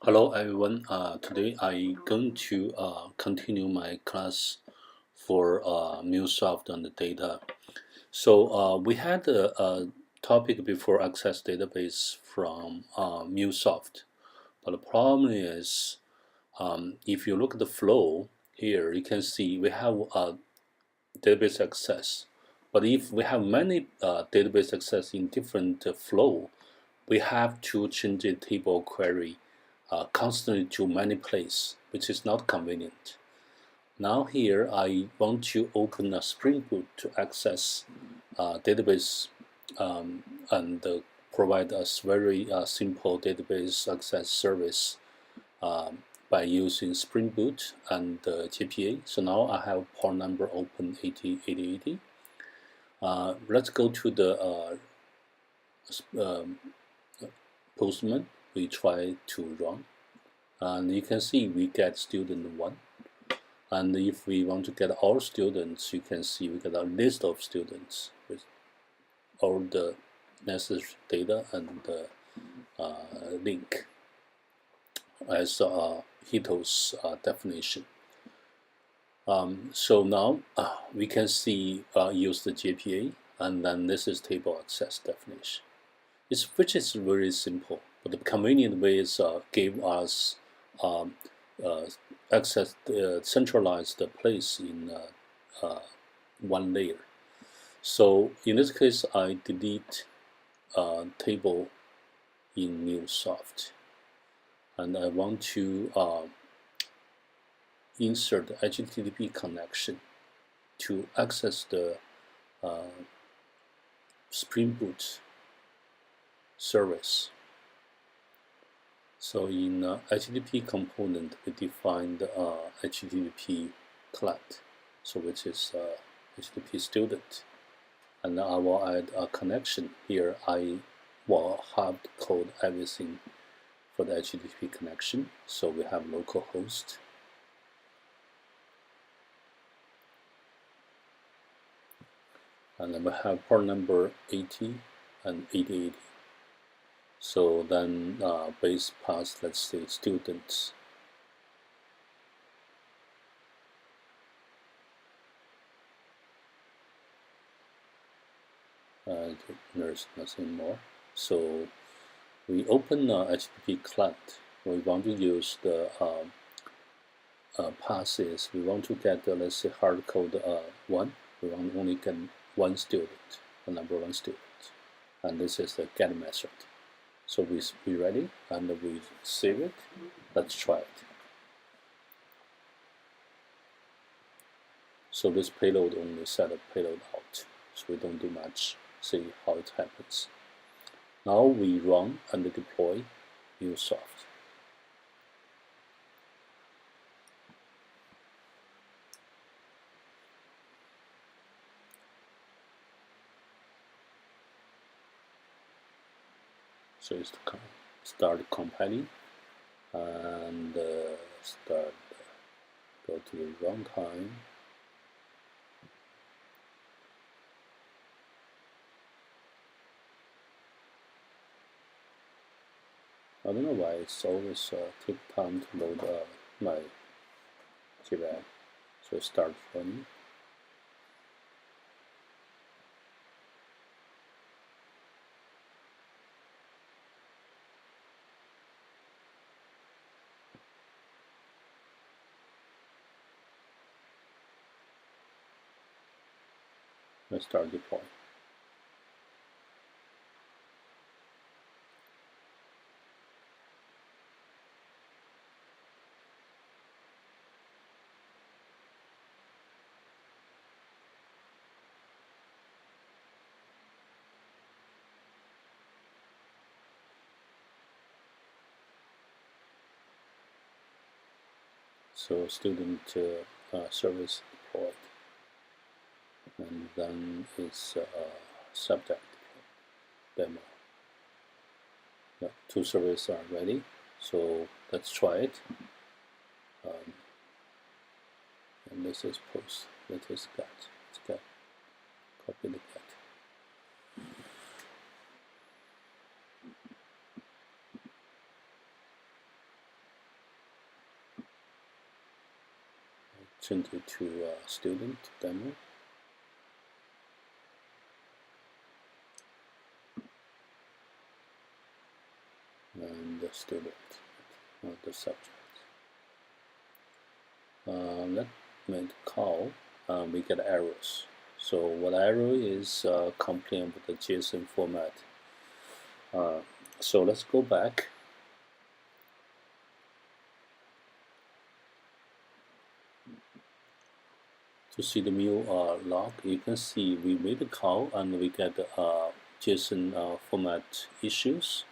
Hello everyone. Today I'm going to continue my class for Mulesoft and the data. So we had a topic before access database from Mulesoft, but the problem is if you look at the flow here, you can see we have database access. But if we have many database access in different flow, we have to change the table query constantly to many places, which is not convenient. Now here I want to open a Spring Boot to access database and provide us very simple database access service by using Spring Boot and JPA. So now I have port number open 808080. Let's go to the Postman. We try to run, and you can see we get student 1. And if we want to get all students, you can see we get a list of students with all the necessary data and the link as Hito's definition. So now we can see use the JPA, and then this is table access definition. Which is very simple, but the convenient way is give us access centralized place in one layer. So in this case, I delete table in Mulesoft, and I want to insert HTTP connection to access the Spring Boot service. So in HTTP component, we defined HTTP client, so which is HTTP student, and I will add a connection here. I will have to code everything for the HTTP connection. So we have localhost, and then we have port number 80 and 8080. So then base path, let's say students. There's nothing more. So we open HTTP client. We want to use the passes. We want to get let's say hard code 1. We want to only get one student, the number 1 student, and this is the get method. So we ready, and we save it. Let's try it. So this payload only set a payload out, so we don't do much. See how it happens. Now we run and deploy Mulesoft. So it's start compiling and go to the runtime. I don't know why it's always take time to load my JVM. So start running. Let's start deploying. So student service deployed, and then it's subject demo. Yeah, 2 services are ready, so let's try it. And this is post. That is get. Let's get. Copy the get. change it to student demo and the student, the subject. Let me call. We get errors. So what error is complaint with the JSON format. So let's go back. To see the mule log, you can see we made a call and we get JSON format issues.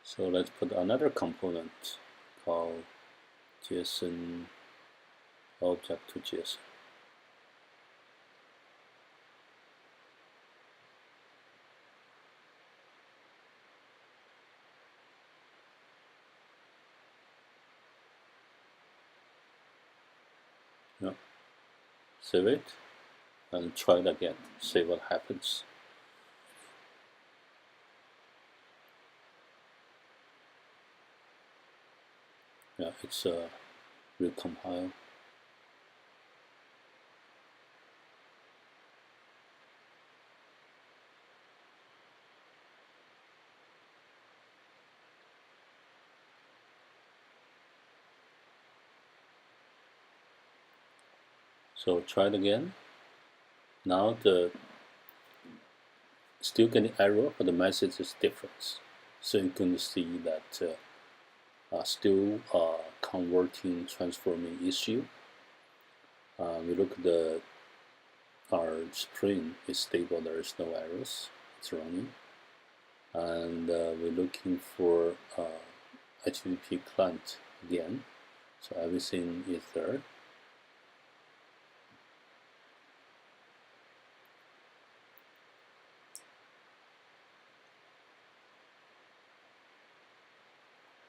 So let's put another component called JSON object to JSON. Yeah. Save it and try it again. See what happens. Yeah, it's a recompile. So try it again. Now the still getting error, but the message is different. So you can see that still converting transforming issue. We look at our screen is stable, there is no errors, it's running. And we're looking for HTTP client again, so everything is there.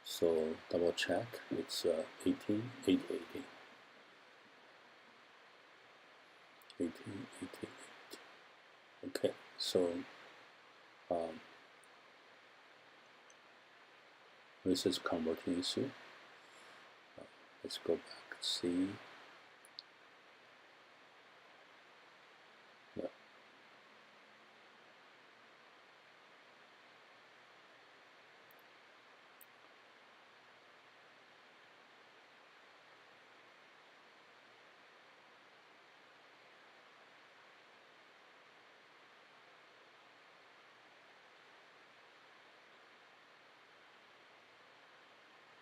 So double check, it's 18.8.18. 18.8.8. Okay, so this is converting issue. Let's go back, see. Yeah.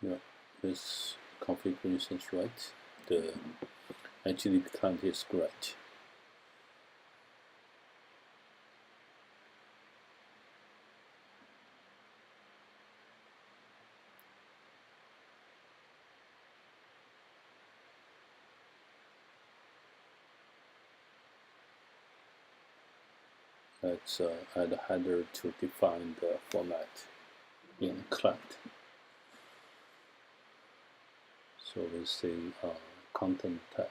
Yeah, this configuration is right. The HTTP client is correct. Let's add a header to define the format in client. So we say content tab.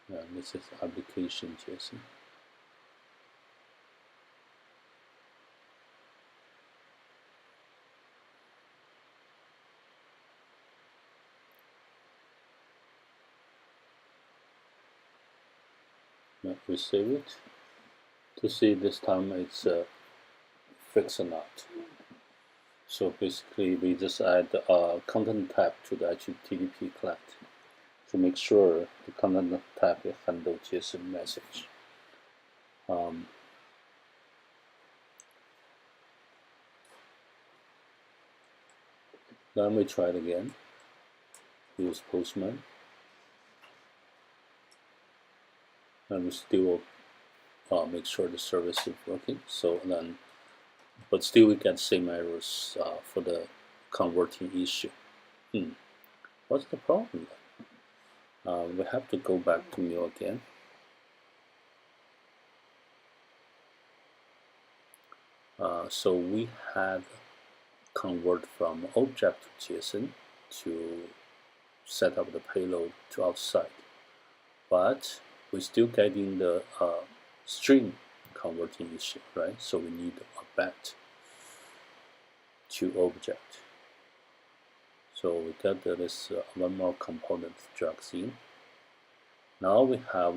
And this is application JSON. Now we save it to see this time it's fixed or not. So basically we just add a content tab to the HTTP client to make sure the content tab will handle JSON message. Then we try it again. Use Postman. And we still make sure the service is working. So then, but still we get same errors for the converting issue. What's the problem then? We have to go back to Mule again. So we had convert from object to JSON to set up the payload to outside, but we're still getting the string converting issue, right? So we need a bat to object. So we got this one more component drags in. Now we have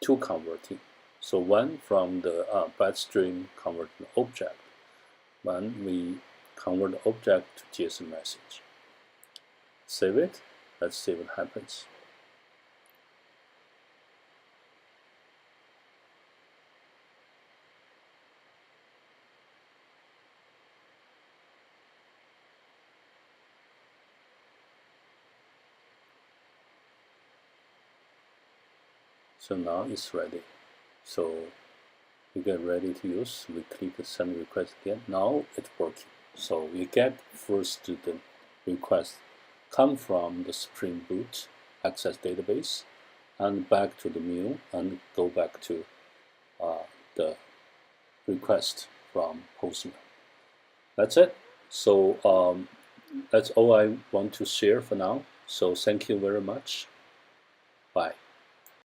two converting. So one from the byte string converting object. When we convert the object to JSON message. Save it. Let's see what happens. So now it's ready. So we get ready to use. We click the send request again. Now it's working. So we get first the request come from the Spring Boot Access database and back to the Mule and go back to the request from Postman. That's it. So that's all I want to share for now. So thank you very much. Bye.